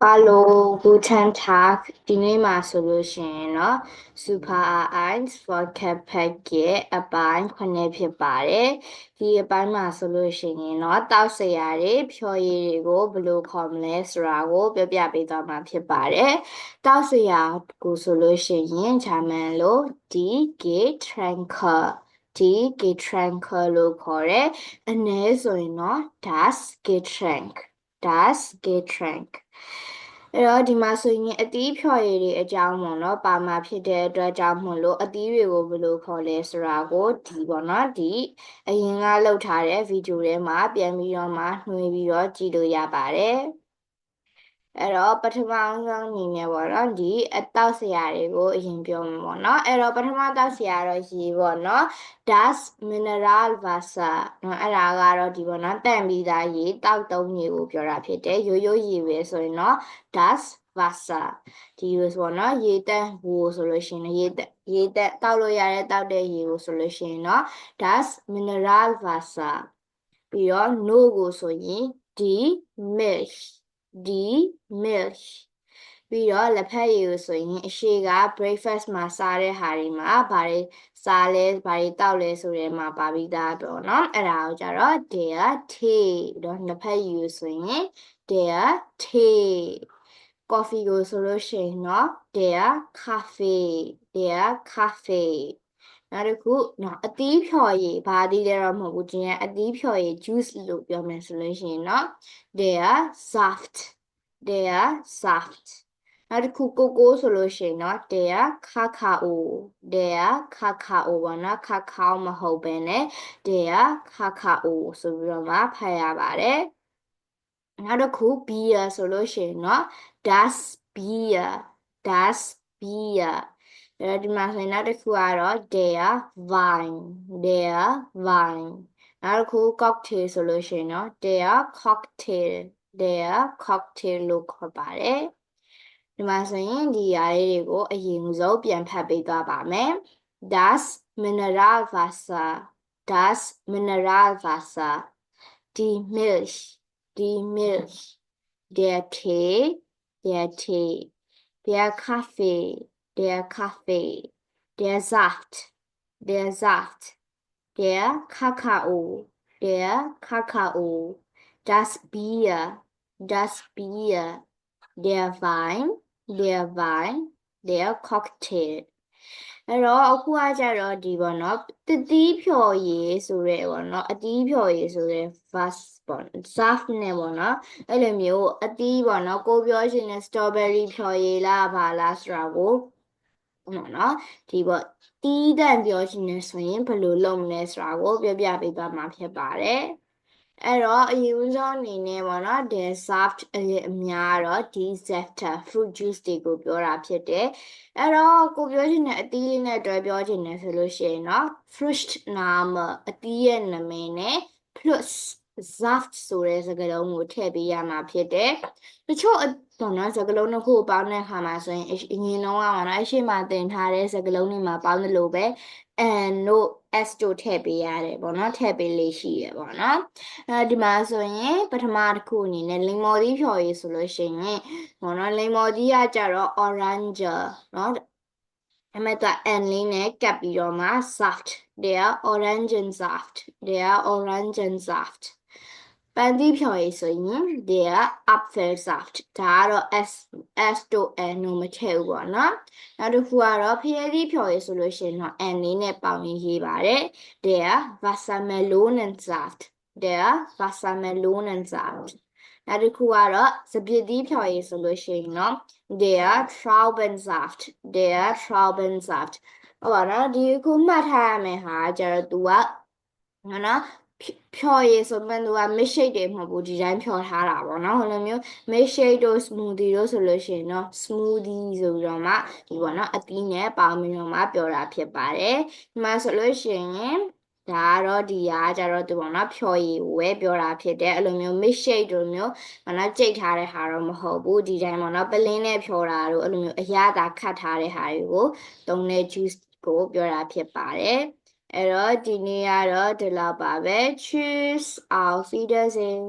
Hallo, guten Tag. ဒီနေ့မှာဆိုလို့ရှိရင်เนาะ Super Eins Vocab Pack ရဲ့အပိုင်း9ဖြစ်ပါတယ်။ဒီအပိုင်းမှာဆိုလို့ရှိရင်เนาะတောက်စရာတွေဖြော်ရည်တွေကိုဘယ်လိုခေါ်မလဲဆိုတာကိုပြောပြပေးသွားမှာဖြစ်ပါတယ်။တောက်စရာကိုဆိုလို့ရှိရင်ဂျာမန်လို Die Getränke Die Getränke လို့ခေါ်တယ်။အနည်းဆိုရင်เนาะ Das Getränk Das Getränk အဲ့တော့ဒီမှာဆိုရင်အသီးဖြော်ရည်တွေအကြောင်းပေါ့နော်ပါမှာဖြစ်တဲ့အတွက်ကြောင့်မို့လို့အသီးတွေကိုဘယ်လိုခေါ်လဲဆိုတာကိုဒီပေါ့နော်ဒီအရင်ကလုပ်ထားတဲ့ဗီဒီယိုထဲမှာပြန်ပြီးတော့မှနှွှေပြီးတော့ကြည့်လို့ရပါတယ်အဲ့တော့ပထမဆုံးအနေနဲ့ပေါ့နော်ဒီအတောက်စရာတွေကိုအရင်ပြောမှာပေါ့နော်အဲ့တော့ပထမတောက်စရာတော့ရေပေါ့နော် Das Mineral Wasser နော်အဲ့ဒါကတော့ဒီပေါ့နော်တန့်ပြီးသားရေတောက်သုံးရေကိုပြောတာဖြစ်တယ်ရိုးရိုးရေပဲဆိုရင်တော့ Das Wasser ဒီလိုဆိုတော့နော်ရေတက်ဟိုဆိုလို့ရှိရင်ရေတက်တောက်လို့ရတဲ့တောက်တဲ့ရေကိုဆိုလို့ရှိရင်တော့ Das Mineral Wasser ပြီးတော့ no ကိုဆိုရင် Die Milch Die Milch ပြီးတော့လက်ဖက်ရည်ကိုဆိုရင်အရှိက breakfast မှာစားတဲ့ဟာတွေမှာဘာတွေစားလဲဘာတွေတောက်လဲဆိုရဲမှာပါပြီးသားပေါ့နော်အဲ့ဒါကိုကြတော့ der Tee တော့လက်ဖက်ရည်ကိုဆိုရင် der Tee coffee ကိုဆိုလို့ရှိရင်တော့ der Kaffee der Kaffee နောက်တစ်ခုနော်အသီးဖြော်ရည်ဘာအသီးလဲတော့မဟုတ်ဘူးဒီကအသီးဖြော်ရည် juice လို့ပြောမယ်ဆိုလို့ရှိရင်နော် der Saft der Saft နောက်တစ်ခုကိုကိုဆိုလို့ရှိရင်နော် der Kakao der Kakao ပေါ့နော် Kakao မဟုတ်ဘဲနဲ့ der Kakao ဆိုပြီးတော့မှဖတ်ရပါတယ်နောက်တစ်ခု beer ဆိုလို့ရှိရင်နော် das Bier das Bier ဒီမှာဆိုရင်နောက်တစ်ခုကတော့ der Wein der Wein နောက်တစ်ခု cocktail ဆိုလို့ရှိရင်နော် der Cocktail der Cocktail လို့ခေါ်ပါတယ်ဒီမှာဆိုရင်ဒီຢာလေးတွေကိုအရင်ဆုံးပြန်ဖတ်ပေးသွားပါမယ် Das Mineralwasser Das Mineralwasser Die Milch Die Milch der Tee der Tee der Kaffee der Kaffee der Saft der Saft der Kakao der Kakao das Bier das Bier der Wein der Wein der Cocktail အဲ့တော့အခုကကြတော့ဒီပေါ့နော်တတိဖြော်ရည်ဆိုရဲပေါ့နော်အတီးဖြော်ရည်ဆိုရဲ fast ပေါ့ soft နဲ့ပေါ့နော်အဲ့လိုမျိုးအတီးပေါ့နော်ကိုပြောချင်တဲ့ strawberry ဖြော်ရည်လားဘာလားဆိုတာကိုပေါ့နော်ဒီပေါ့တီးတန့်ပြောချင်နေဆိုရင်ဘယ်လိုလုပ်မလဲဆိုတာကိုပြောပြပေးသွားမှာဖြစ်ပါတယ်အဲ့တော့အရင်ဆုံးအနေနဲ့ပေါ့နော် the soft အများတော့ die zefter fruit juice တွေကိုပြောတာဖြစ်တယ်အဲ့တော့ကိုပြောချင်တဲ့အသီးလေးနဲ့တွဲပြောချင်တယ်ဆိုလို့ရှိရင်တော့ fruit name အသီးရဲ့နာမည်နဲ့ plus saft ဆိုတဲ့စကားလုံးကိုထည့်ပေးရမှာဖြစ်တယ်တချို့ပေါ့နော်စကားလုံးတစ်ခုပေါင်းတဲ့အခါမှာဆိုရင်အရင်တော့ကပေါ့နော်အရှိမသင်ထားတဲ့စကားလုံးတွေမှာပေါင်းသလိုပဲ and တို့ s တို့ထည့်ပေးရတယ်ပေါ့နော်ထည့်ပေးလေးရှိရပေါ့နော်ဒီမှာဆိုရင်ပထမတစ်ခုအနေနဲ့လိမ္မော်သီးဖြော်ရည်ဆိုလို့ရှိရင်ပေါ့နော်လိမ္မော်သီးကကြတော့ orange နော်အမေက n လေးနဲ့ကပ်ပြီးတော့မှ soft der Orangensaft der Orangensaft ပန်းသီးဖြော်ရည်ဆိုရင် der Apfelsaft ဒါကတော့ s တို့ n တို့မထည့်ဘူးပေါ့နော်နောက်တစ်ခုကတော့ဖရဲသီးဖြော်ရည်ဆိုလို့ရှိရင်တော့ n လေးနဲ့ပေါင်းရေးပါတယ် der Wassermelonensaft der Wassermelonensaft နောက်တစ်ခုကတော့စပစ်သီးဖြော်ရည်ဆိုလို့ရှိရင်တော့ der Traubensaft der Traubensaft ဟုတ်ပါတော့ဒီခုမှတ်ထားရမယ်ဟာကျတော့ तू ကနော်ဖြော်ရည်ဆိုမှ तू က milkshake တွေမဟုတ်ဘူးဒီတိုင်းဖြော်ထားတာပေါ့နော်ဟိုလိုမျိုး milkshake တို့ smoothie တို့ဆိုလို့ရှိရင်တော့ smoothie ဆိုပြီးတော့မှဒီပေါ့နော်အသီးနဲ့ပေါင်းပြီးတော့မှပြောတာဖြစ်ပါတယ်ဒီမှာဆိုလို့ရှိရင်ဒါကတော့ဒီကကြတော့ဒီပေါ့နော်ဖြော်ရည်ကိုပဲပြောတာဖြစ်တယ်အဲ့လိုမျိုး milkshake တို့မျိုးပေါ့နော်ကြိတ်ထားတဲ့ဟာတော့မဟုတ်ဘူးဒီတိုင်းပေါ့နော်ပလင်းနဲ့ဖြော်တာတို့အဲ့လိုမျိုးအရသာခတ်ထားတဲ့ဟာတွေကိုသုံးတဲ့ juice ကိုပြောတာဖြစ်ပါတယ်အဲ့တော့ဒီနေ့ကတော့ဒီလောက်ပါပဲ Tschüss auf Wiedersehen